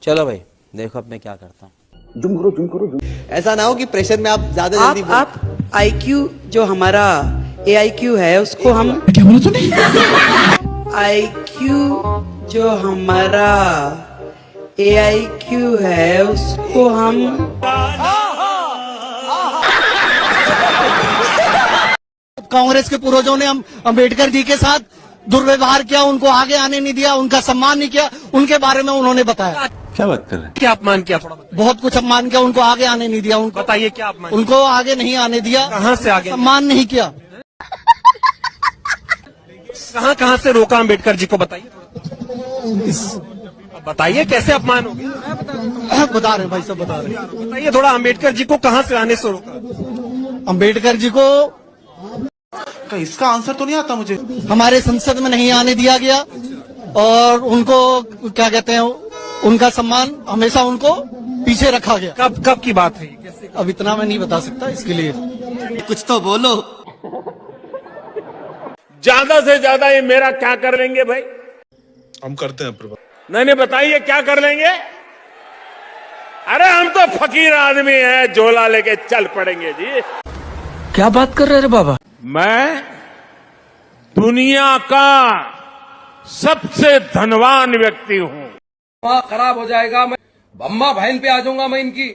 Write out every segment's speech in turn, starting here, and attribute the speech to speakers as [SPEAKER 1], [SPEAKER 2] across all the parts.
[SPEAKER 1] चलो भाई देखो अब मैं क्या करता हूँ।
[SPEAKER 2] जुम करो। ऐसा ना हो कि प्रेशर में आप ज्यादा जल्दी
[SPEAKER 3] आप IQ जो हमारा AIQ है उसको हम
[SPEAKER 4] क्या बोला तूने?
[SPEAKER 3] IQ जो हमारा AIQ है उसको हम
[SPEAKER 5] कांग्रेस के पूर्वजों ने हम अम्बेडकर जी के साथ दुर्व्यवहार किया, उनको आगे आने नहीं दिया, उनका सम्मान नहीं किया, उनके बारे में उन्होंने बताया।
[SPEAKER 4] क्या बात कर रहे हैं?
[SPEAKER 6] क्या अपमान किया? थोड़ा
[SPEAKER 5] बहुत कुछ अपमान किया, उनको आगे आने नहीं दिया, उनको
[SPEAKER 6] बताइए क्या अपमान?
[SPEAKER 5] उनको आगे नहीं आने दिया।
[SPEAKER 6] कहाँ से आगे?
[SPEAKER 5] सम्मान नहीं किया।
[SPEAKER 6] कहाँ से रोका अम्बेडकर जी को? बताइए बताइए कैसे अपमान हो गया?
[SPEAKER 5] बता रहे भाई सब बता रहे।
[SPEAKER 6] बताइए थोड़ा, अम्बेडकर जी को कहाँ से आने से रोका?
[SPEAKER 5] अम्बेडकर जी को
[SPEAKER 4] इसका आंसर तो नहीं आता मुझे।
[SPEAKER 5] हमारे संसद में नहीं आने दिया गया और उनको क्या कहते हैं, उनका सम्मान हमेशा उनको पीछे रखा गया।
[SPEAKER 6] कब की बात है? कैसे?
[SPEAKER 5] अब इतना मैं नहीं बता सकता, इसके लिए
[SPEAKER 2] कुछ तो बोलो।
[SPEAKER 7] ज्यादा से ज्यादा ये मेरा क्या कर लेंगे भाई?
[SPEAKER 4] हम करते हैं प्रभाव।
[SPEAKER 7] नहीं बताइए क्या कर लेंगे? अरे हम तो फकीर आदमी हैं, झोला लेके चल पड़ेंगे जी।
[SPEAKER 1] क्या बात कर रहे रे बाबा?
[SPEAKER 7] मैं दुनिया का सबसे धनवान व्यक्ति हूँ।
[SPEAKER 8] खराब हो जाएगा, मैं बम्मा बहन पे आ जाऊंगा मैं इनकी।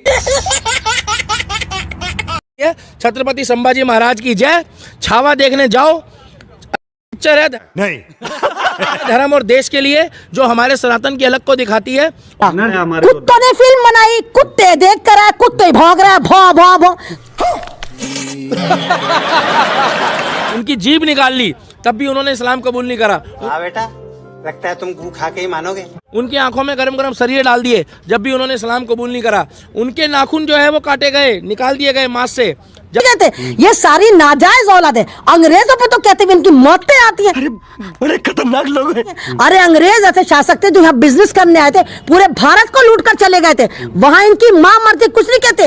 [SPEAKER 6] छत्रपति संभाजी महाराज की जय। छावा देखने जाओ, पिक्चर है
[SPEAKER 7] नहीं
[SPEAKER 6] धर्म और देश के लिए, जो हमारे सनातन की अलग को दिखाती है।
[SPEAKER 9] कुत्तों ने फिल्म बनाई, कुत्ते देख कर आए, कुत्ते भौंक रहा है, भौ भौ भौ।
[SPEAKER 6] उनकी जीभ निकाल ली तब भी उन्होंने इस्लाम कबूल नहीं करा।
[SPEAKER 2] हाँ बेटा, लगता है तुम गू खा के ही मानोगे।
[SPEAKER 6] उनकी आंखों में गरम गरम सरिये डाल दिए जब भी उन्होंने इस्लाम कबूल नहीं करा। उनके नाखून जो है वो काटे गए, निकाल दिए गए मांस से।
[SPEAKER 9] कहते ये सारी नाजायज औलाद है। अंग्रेजों पे तो कहते हैं इनकी मौतें आती हैं।
[SPEAKER 2] बड़े खतरनाक लोग हैं।
[SPEAKER 9] अरे अंग्रेज ऐसे शासक थे जो यहाँ बिजनेस करने आए थे, पूरे भारत को लूट कर चले गए थे। वहां इनकी माँ मरती, कुछ नहीं कहते।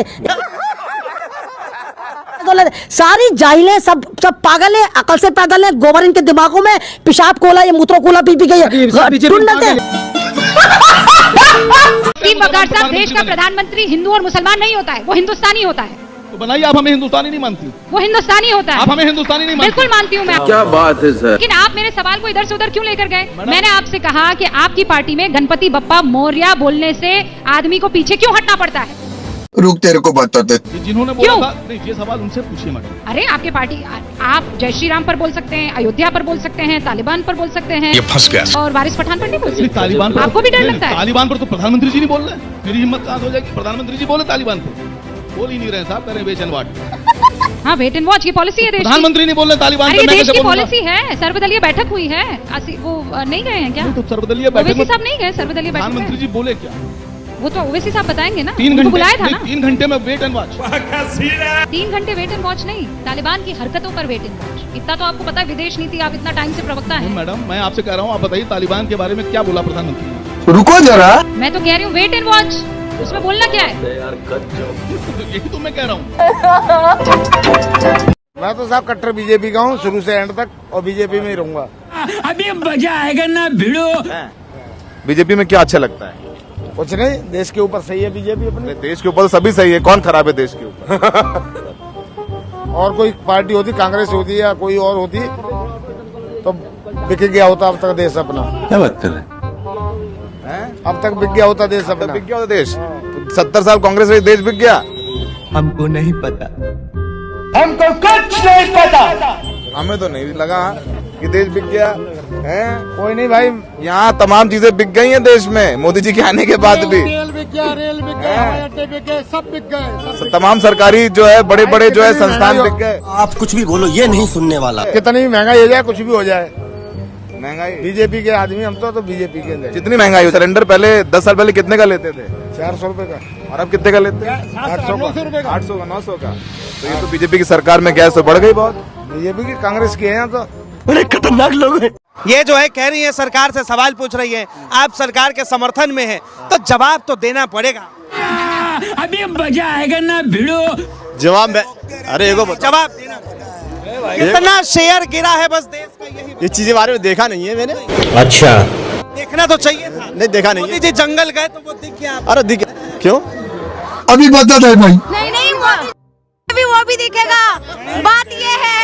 [SPEAKER 9] सारी जाहिलें सब पागल है, अकल से पैदल है, गोबर इनके दिमागों में, पेशाब कोला या मूत्रो कोला पी गई है।
[SPEAKER 10] वकार साहब, देश का प्रधानमंत्री हिंदू और मुसलमान नहीं होता है, वो हिंदुस्तानी होता है।
[SPEAKER 4] तो बनाइए, आप हमें हिंदुस्तानी नहीं मानती?
[SPEAKER 10] वो हिंदुस्तानी होता है।
[SPEAKER 4] आप हमें हिंदुस्तानी नहीं मानती?
[SPEAKER 10] बिल्कुल मानती हूँ मैं।
[SPEAKER 4] क्या बात है सर।
[SPEAKER 10] लेकिन आप मेरे सवाल को इधर से उधर क्यों लेकर गए? मैंने आपसे कहा कि आपकी पार्टी में गणपति बप्पा मोरया बोलने से आदमी को पीछे क्यों हटना पड़ता है?
[SPEAKER 4] रुक, तेरे को बताते। जिन्होंने बोला था, नहीं ये सवाल उनसे पूछिए मैडम।
[SPEAKER 10] अरे आपके पार्टी, आप जय श्री राम पर बोल सकते हैं, अयोध्या पर बोल सकते हैं, तालिबान पर बोल सकते हैं,
[SPEAKER 4] ये फंस गया।
[SPEAKER 10] और वारिस पठान पर नहीं बोल सकते।
[SPEAKER 4] तालिबान पर
[SPEAKER 10] आपको भी डर लगता है?
[SPEAKER 4] तालिबान पर तो प्रधानमंत्री जी नहीं बोल रहे। मेरी हिम्मत कहाँ हो जाएगी? प्रधानमंत्री जी बोले तालिबान पर, बोल ही नहीं रहे साहब। करें वेट एंड वॉच।
[SPEAKER 10] हाँ, वेट एंड वॉच की पॉलिसी है देश की।
[SPEAKER 4] प्रधानमंत्री नहीं बोल रहे तालिबान पर,
[SPEAKER 10] देश की पॉलिसी है। सर्वदलीय बैठक हुई है, वो नहीं गए हैं क्या?
[SPEAKER 4] तो सर्वदलीय बैठक
[SPEAKER 10] ओवैसी साहब नहीं गए सर्वदलीय बैठक?
[SPEAKER 4] प्रधानमंत्री जी बोले क्या?
[SPEAKER 10] वो तो ओवैसी साहब बताएंगे ना।
[SPEAKER 4] 3 घंटे
[SPEAKER 10] बुलाया था ना।
[SPEAKER 4] 3 घंटे में वेट एंड वॉच।
[SPEAKER 10] 3 घंटे वेट एंड वॉच नहीं, तालिबान की हरकतों पर वेट एंड वॉच। इतना तो आपको पता है, विदेश नीति आप इतना टाइम से प्रवक्ता है।
[SPEAKER 4] मैडम मैं आपसे कह रहा हूँ, आप बताइए तालिबान के बारे में क्या बोला प्रधानमंत्री?
[SPEAKER 2] रुको जरा,
[SPEAKER 10] मैं तो कह रही हूँ वेट एंड वॉच, उसमें बोलना क्या है?
[SPEAKER 4] यही तो मैं कह रहा हूँ।
[SPEAKER 8] मैं तो साहब कट्टर बीजेपी का हूँ, शुरू से एंड तक, और बीजेपी में ही रहूंगा।
[SPEAKER 1] अभी मजा आएगा ना भिड़ो।
[SPEAKER 4] बीजेपी में क्या अच्छा लगता है?
[SPEAKER 8] कुछ नहीं, देश के ऊपर सही है बीजेपी अपने।
[SPEAKER 4] देश के ऊपर तो सभी सही है, कौन खराब है देश के ऊपर?
[SPEAKER 8] और कोई पार्टी होती, कांग्रेस होती या कोई और होती, तो बिक गया होता अब तक देश अपना।
[SPEAKER 4] क्या बात कर रहे हैं?
[SPEAKER 8] अब तक बिक गया होता देश अपना।
[SPEAKER 4] बिक गया होता देश? 70 साल कांग्रेस में देश बिक गया?
[SPEAKER 2] हमको नहीं पता।
[SPEAKER 8] हमको कुछ नहीं पता।
[SPEAKER 4] हमें तो नहीं लगा कि देश बिक गया है।
[SPEAKER 8] कोई नहीं भाई,
[SPEAKER 4] यहाँ तमाम चीजें बिक गई हैं देश में, मोदी जी के आने के बाद भी।
[SPEAKER 8] रेल बिक गया, हवाई अड्डे बिक गए, सब बिक गए।
[SPEAKER 4] तमाम सरकारी जो है, बड़े बड़े जो है संस्थान बिक गए।
[SPEAKER 2] आप कुछ भी बोलो, ये नहीं सुनने वाला।
[SPEAKER 8] कितनी भी महंगाई हो जाए, कुछ भी हो जाए,
[SPEAKER 4] महंगाई
[SPEAKER 8] बीजेपी के आदमी हम तो बीजेपी के।
[SPEAKER 4] जितनी महंगाई हो, सिलेंडर पहले 10 साल पहले कितने का लेते थे?
[SPEAKER 8] 400 रुपए का।
[SPEAKER 4] और अब कितने का लेते हैं?
[SPEAKER 8] 800 का,
[SPEAKER 4] 800 का, 900 का। तो ये तो बीजेपी की सरकार में गैस तो बढ़ गई बहुत।
[SPEAKER 8] बीजेपी की, कांग्रेस की है यहाँ तो।
[SPEAKER 2] बड़े खतरनाक लोग हैं। ये जो है कह रही है, सरकार से सवाल पूछ रही है, आप सरकार के समर्थन में है तो जवाब तो देना पड़ेगा।
[SPEAKER 1] अभी मजा आएगा ना भिड़ो।
[SPEAKER 2] जवाब, अरे एगो जवाब देना पड़ेगा। कितना शेयर गिरा है बस देश का, यही। ये चीजें बारे में देखा नहीं है मैंने।
[SPEAKER 1] अच्छा,
[SPEAKER 2] देखना तो चाहिए था।
[SPEAKER 8] नहीं देखा नहीं
[SPEAKER 2] मोदी जी जंगल गए तो वो दिख गया।
[SPEAKER 8] अरे दिख क्यों?
[SPEAKER 5] अभी बदल है भाई।
[SPEAKER 9] नहीं नहीं अभी वो भी दिखेगा। बात ये है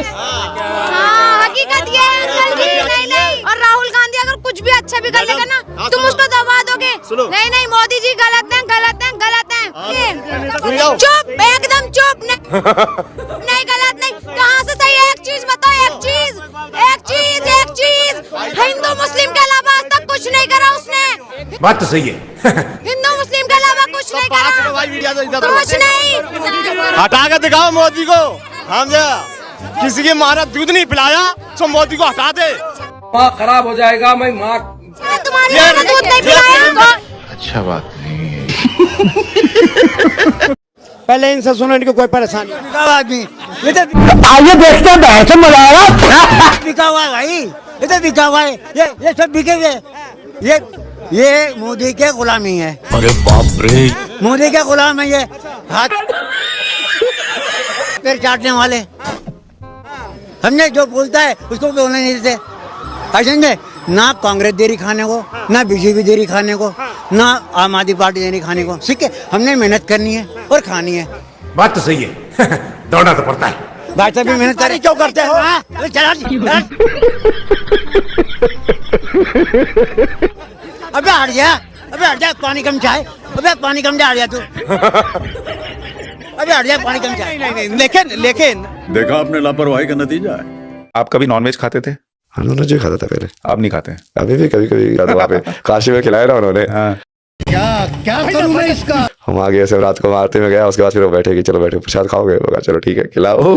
[SPEAKER 9] हाँ हकीकत ये है अंकल जी। नहीं नहीं और राहुल गांधी अगर कुछ भी अच्छा भी कर लेगा ना तुम उसको दबा दोगे। नहीं नहीं मोदी जी गलत है गलत है गलत है। चुप एकदम चुप। नहीं गलत नहीं। कहाँ से सही है? एक चीज बताओ। एक चीज हिंदू मुस्लिम के अलावा आज तक कुछ नहीं करा उसने।
[SPEAKER 7] बात तो सही है।
[SPEAKER 9] हिंदू मुस्लिम के अलावा कुछ नहीं करा। कुछ नहीं।
[SPEAKER 8] हटा के दिखाओ मोदी को। हम किसी के मारा दूध नहीं पिलाया तो मोदी को हटा दे।
[SPEAKER 6] माँ खराब हो जाएगा। मैं माँ
[SPEAKER 9] तुम्हारी माँ ने दूध नहीं पिलाया।
[SPEAKER 4] अच्छा बात नहीं है।
[SPEAKER 2] पहले इनसे सुनो, इनको कोई परेशानी
[SPEAKER 5] आदमी
[SPEAKER 9] आइए देखते हैं बहस में मजा
[SPEAKER 5] बिका हुआ है भाई। ये तो बिका हुआ है। ये सब बिके हुए। ये मोदी के गुलामी है।
[SPEAKER 1] अरे बाप रे।
[SPEAKER 5] मोदी के गुलाम है ये। हाथ पैर चाटने वाले। हमने जो बोलता है उसको बोलने नहीं देते। समझे ना कांग्रेस दे रही खाने को, ना बीजेपी दे रही खाने को, ना आम आदमी पार्टी दे रही खाने को। ठीक है हमने मेहनत करनी है और खानी है।
[SPEAKER 7] बात तो सही है। दौड़ना तो पड़ता है।
[SPEAKER 5] भाई साहब भी मेहनत करें। क्यों करते हो? अबे हट जा पानी कम चाहे। अबे पानी कम जा तू। अबे हट जा पानी कम चाहे।
[SPEAKER 2] नहीं लेकिन
[SPEAKER 8] देखा आपने लापरवाही का नतीजा है।
[SPEAKER 11] आप कभी नॉनवेज खाते थे?
[SPEAKER 8] हम नॉनवेज खाता था पहले।
[SPEAKER 11] आप नहीं खाते?
[SPEAKER 8] अभी भी कभी कभी वहाँ पे काशी में खिलाया ना उन्होंने।
[SPEAKER 5] क्या करूं मैं इसका?
[SPEAKER 8] हम आगे ऐसे रात को आरती में गया, उसके बाद फिर वो बैठे कि चलो बैठो प्रसाद खाओगे, होगा चलो ठीक है खिलाओ।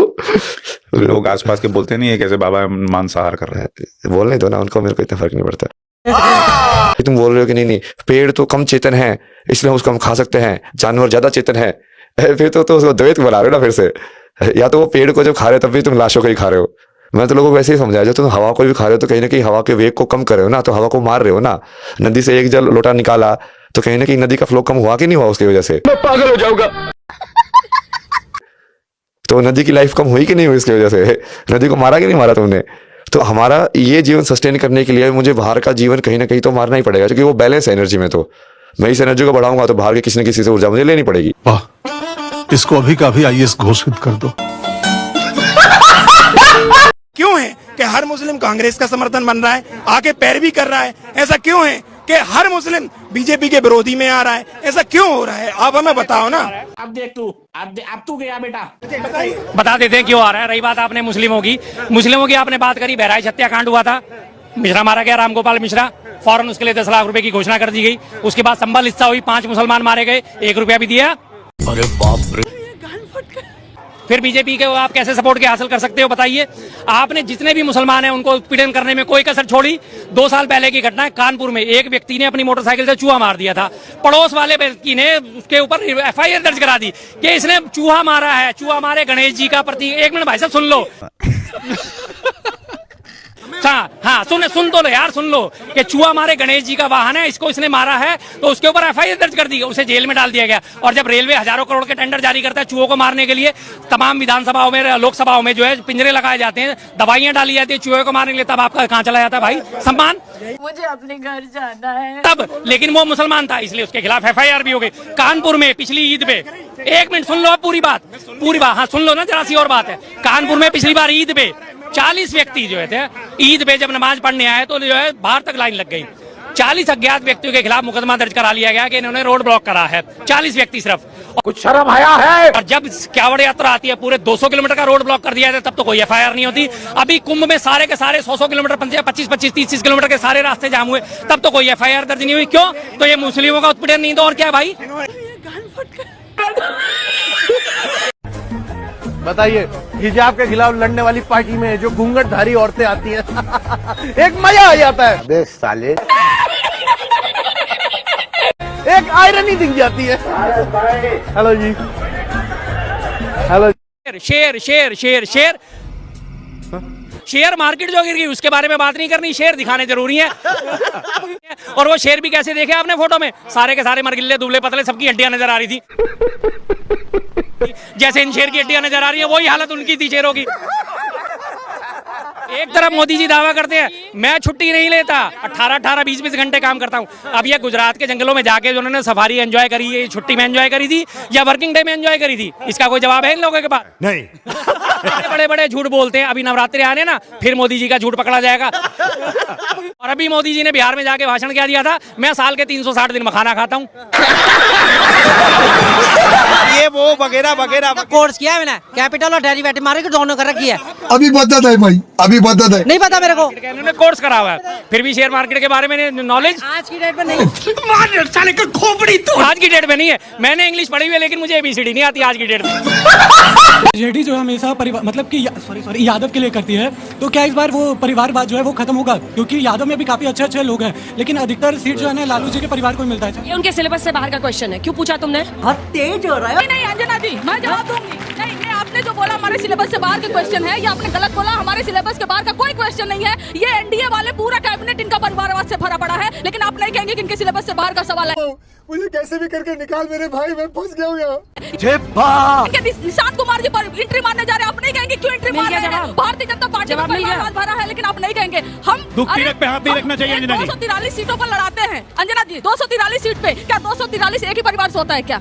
[SPEAKER 11] लोग आसपास के बोलते नहीं है कैसे बाबा मांसाहार कर रहे हैं?
[SPEAKER 8] बोलने दो ना उनको, मेरे को इतना फर्क नहीं पड़ता। तुम बोल रहे हो कि नहीं पेड़ तो कम चेतन है इसलिए हम उसको हम खा सकते हैं, जानवर ज्यादा चेतन है। फिर तो उसको द्वैत बना रहे हो ना फिर से। या तो वो पेड़ को जब खा रहे हो तब भी तुम लाशों को ही खा रहे हो। मैं तो लोगों को वैसे ही समझाया, जब तुम हवा को भी खा रहे हो तो कहीं ना कहीं हवा के वेग को कम कर रहे हो ना, तो हवा को मार रहे हो ना। नदी से एक जल लोटा निकाला तो कहीं ना कहीं नदी का फ्लो कम हुआ कि नहीं हुआ उसकी वजह से?
[SPEAKER 7] मैं पागल हो जाऊंगा।
[SPEAKER 8] तो नदी की लाइफ कम हुई कि नहीं हुई इसकी वजह से? नदी को मारा कि नहीं मारा तुमने? तो हमारा ये जीवन सस्टेन करने के लिए मुझे बाहर का जीवन कहीं ना कहीं तो मारना ही पड़ेगा, क्योंकि वो बैलेंस है एनर्जी में। तो मैं इस एनर्जी को बढ़ाऊंगा तो बाहर के किसी न किसी से ऊर्जा मुझे लेनी पड़ेगी।
[SPEAKER 4] इसको अभी का अभी IAS घोषित कर दो।
[SPEAKER 2] क्यों है कि हर मुस्लिम कांग्रेस का समर्थन बन रहा है, आके पैरवी कर रहा है? ऐसा क्यों है कि हर मुस्लिम बीजेपी के विरोधी में आ रहा है? ऐसा क्यों हो रहा है? आप हमें बताओ ना।
[SPEAKER 6] अब देख तू अब तू गया बेटा। बता देते हैं क्यों आ रहा है। रही बात आपने मुस्लिमों की आपने बात करी। बहराइच हत्याकांड हुआ था, मिश्रा मारा गया, रामगोपाल मिश्रा। फौरन उसके लिए 10 लाख रुपए की घोषणा कर दी गई। उसके बाद संभल हिस्सा हुई, 5 मुसलमान मारे गए, 1 रुपया भी दिया।
[SPEAKER 1] अरे बाप रे।
[SPEAKER 6] फिर बीजेपी के आप कैसे सपोर्ट के हासिल कर सकते हो बताइए? आपने जितने भी मुसलमान हैं उनको पीड़न करने में कोई कसर छोड़ी। 2 साल पहले की घटना है, कानपुर में एक व्यक्ति ने अपनी मोटरसाइकिल से चूहा मार दिया था। पड़ोस वाले व्यक्ति ने उसके ऊपर FIR दर्ज करा दी कि इसने चूहा मारा है। चूहा मारे गणेश जी का प्रतीक। 1 मिनट भाई साहब सुन लो। हाँ सुन तो लो यार, सुन लो कि चूहा मारे गणेश जी का वाहन है, इसको इसने मारा है, तो उसके ऊपर FIR दर्ज कर दी गई, उसे जेल में डाल दिया गया। और जब रेलवे हजारों करोड़ के टेंडर जारी करता है चूहों को मारने के लिए, तमाम विधानसभाओं में लोकसभाओं में जो है पिंजरे लगाए जाते हैं, दवाइयां डाली जाती है चूहे को मारने के लिए, तब आपका कहाँ चला जाता है भाई सम्मान?
[SPEAKER 9] मुझे अपने घर जाना है
[SPEAKER 6] तब। लेकिन वो मुसलमान था इसलिए उसके खिलाफ FIR भी हो गई। कानपुर में पिछली ईद पे, 1 मिनट सुन लो अब पूरी बात। हाँ सुन लो ना, जरा सी और बात है। कानपुर में पिछली बार ईद पे 40 व्यक्ति जो थे ईद पे जब नमाज पढ़ने आए तो जो है बाहर तक लाइन लग गई। 40 अज्ञात व्यक्तियों के खिलाफ मुकदमा दर्ज करा लिया गया कि इन्होंने रोड ब्लॉक करा है। 40 व्यक्ति सिर्फ।
[SPEAKER 7] कुछ शर्म आया है?
[SPEAKER 6] और जब कांवड़ यात्रा आती है पूरे 200 किलोमीटर का रोड ब्लॉक कर दिया जाता है, तब तो कोई FIR नहीं होती। अभी कुंभ में सारे के सारे 100 किलोमीटर 25-25 30 किलोमीटर के सारे रास्ते जाम हुए, तब तो कोई FIR दर्ज नहीं हुई। क्यों? तो ये मुस्लिमों का उत्पीड़न नहीं तो और क्या है भाई?
[SPEAKER 5] बताइए, हिजाब के खिलाफ लड़ने वाली पार्टी में जो घूंघटधारी औरतें आती हैं एक मजा आ जाता है। अबे साले, एक आयरनी दिख जाती है। हेलो जी, हेलो।
[SPEAKER 6] शेयर मार्केट जो गिर गई उसके बारे में बात नहीं करनी, शेयर दिखाने जरूरी है। और वो शेयर भी कैसे देखे आपने फोटो में? सारे के सारे मरगिल्ले दुबले पतले, सबकी हड्डियां नजर आ रही थी। जैसे इन शेर की हड्डियां नजर आ रही है, वही हालत उनकी थी शेरों की। एक तरफ मोदी जी दावा करते हैं मैं छुट्टी नहीं लेता, 18-18, 20-20 घंटे काम करता हूँ। अब ये गुजरात के जंगलों में जाके जो उन्होंने सफारी एंजॉय करी है, छुट्टी में एंजॉय करी थी या वर्किंग डे में एंजॉय करी थी, इसका कोई जवाब है इन लोगों के पास?
[SPEAKER 2] नहीं।
[SPEAKER 6] बड़े बड़े झूठ बोलते हैं। अभी नवरात्रि आने ना, फिर मोदी जी का झूठ पकड़ा जाएगा। और अभी मोदी जी ने बिहार में जाके भाषण क्या दिया था, मैं साल के 360 दिन मखाना खाता हूँ।
[SPEAKER 5] ये वो वगैरह वगैरह कोर्स किया है मैंने, कैपिटल और डेरिवेटिव मार्केट दोनों कर रखी है।
[SPEAKER 12] अभी बता है भाई, अभी बता है।
[SPEAKER 5] नहीं पता मेरे को,
[SPEAKER 6] उन्होंने कोर्स करा हुआ है, फिर भी शेयर मार्केट के बारे में नॉलेज
[SPEAKER 5] आज की डेट में नहीं।
[SPEAKER 6] साले का खोपड़ी तो आज की डेट में नहीं है। मैंने इंग्लिश पढ़ी हुई है लेकिन मुझे ABCD नहीं आती आज की डेट में।
[SPEAKER 13] जेडी जो हमेशा परिवार मतलब कि सॉरी यादव के लिए करती है, तो क्या इस बार वो परिवारवाद जो है वो खत्म होगा? क्योंकि यादव में भी काफी अच्छे अच्छे लोग हैं, लेकिन अधिकतर सीट जो है ना लालू जी के परिवार को ही मिलता है।
[SPEAKER 10] ये उनके सिलेबस से बाहर का क्वेश्चन है, क्यों पूछा तुमने?
[SPEAKER 5] बहुत तेज हो रहा है।
[SPEAKER 10] नहीं अंजना जी, मैं जवाब दूंगी। नहीं, ये आपने जो बोला हमारे सिलेबस से बाहर के क्वेश्चन है, ये आपने गलत बोला। हमारे सिलेबस के बाहर का कोई क्वेश्चन नहीं है। ये एनडीए वाले पूरा कैबिनेट इनका परिवारवाद से भरा पड़ा है, लेकिन आप नहीं कहेंगे कि इनके सिलेबस से बाहर का सवाल है।
[SPEAKER 12] मुझे कैसे भी करके निकाल मेरे भाई, मैं फंस गया हूँ यहाँ।
[SPEAKER 10] निशांत कुमार जी पर एंट्री मारने जा रहे हैं, आप नहीं कहेंगे क्यों एंट्री मार रहे हैं? भारतीय जनता पार्टी का परिवारवाद भरा है, लेकिन आप नहीं कहेंगे। हम
[SPEAKER 4] दुख पीड़क पे हाथ नहीं रखना चाहिए अंजना जी।
[SPEAKER 10] 243 सीटों पर लड़ाते हैं अंजना जी, 243 सीट पे। क्या 243 एक ही परिवार से होता है क्या?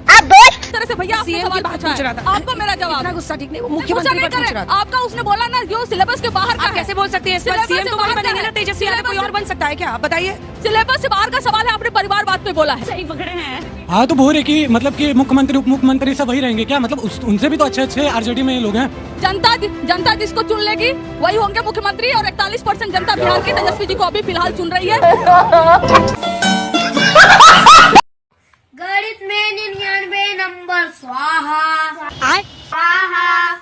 [SPEAKER 10] इस तरह से भैया आपने सवाल पूछ रहा था, आपको मेरा जवाब
[SPEAKER 5] गुस्सा ठीक नहीं, मुख्यमंत्री पर पूछ रहा था।
[SPEAKER 10] आपका उसने बोला ना जो सिलेबस के बाहर का
[SPEAKER 5] कैसे बोल सकती है? सीएम तो वही बनेंगे ना, तेजस्वी यादव कोई और बन सकता है क्या? आप बताइए।
[SPEAKER 10] सिलेबस से बाहर का सवाल है, आपने परिवारवाद पे बोला है। सही पकड़े हैं।
[SPEAKER 13] हाँ तो बोल रहे कि मतलब कि मुख्यमंत्री उप मुख्यमंत्री सब वही रहेंगे क्या? मतलब उनसे भी तो अच्छे अच्छे आरजेडी में लोग हैं।
[SPEAKER 10] जनता जिसको चुन लेगी वही होंगे मुख्यमंत्री, और 41% जनता बिहार की तेजस्वी जी को अभी फिलहाल चुन रही है।
[SPEAKER 9] गणित में 99 नंबर स्वाहा,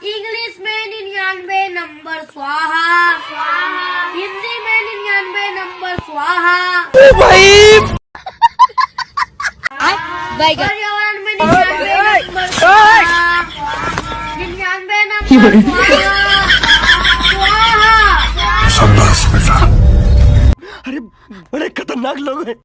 [SPEAKER 9] इंग्लिश में 99 नंबर स्वाहा, हिंदी में 99 नंबर स्वाहा, पर्यावरण में 99 नंबर स्वाहा, 99 नंबर स्वाहा।
[SPEAKER 12] अरे बड़े खतरनाक लोग हैं।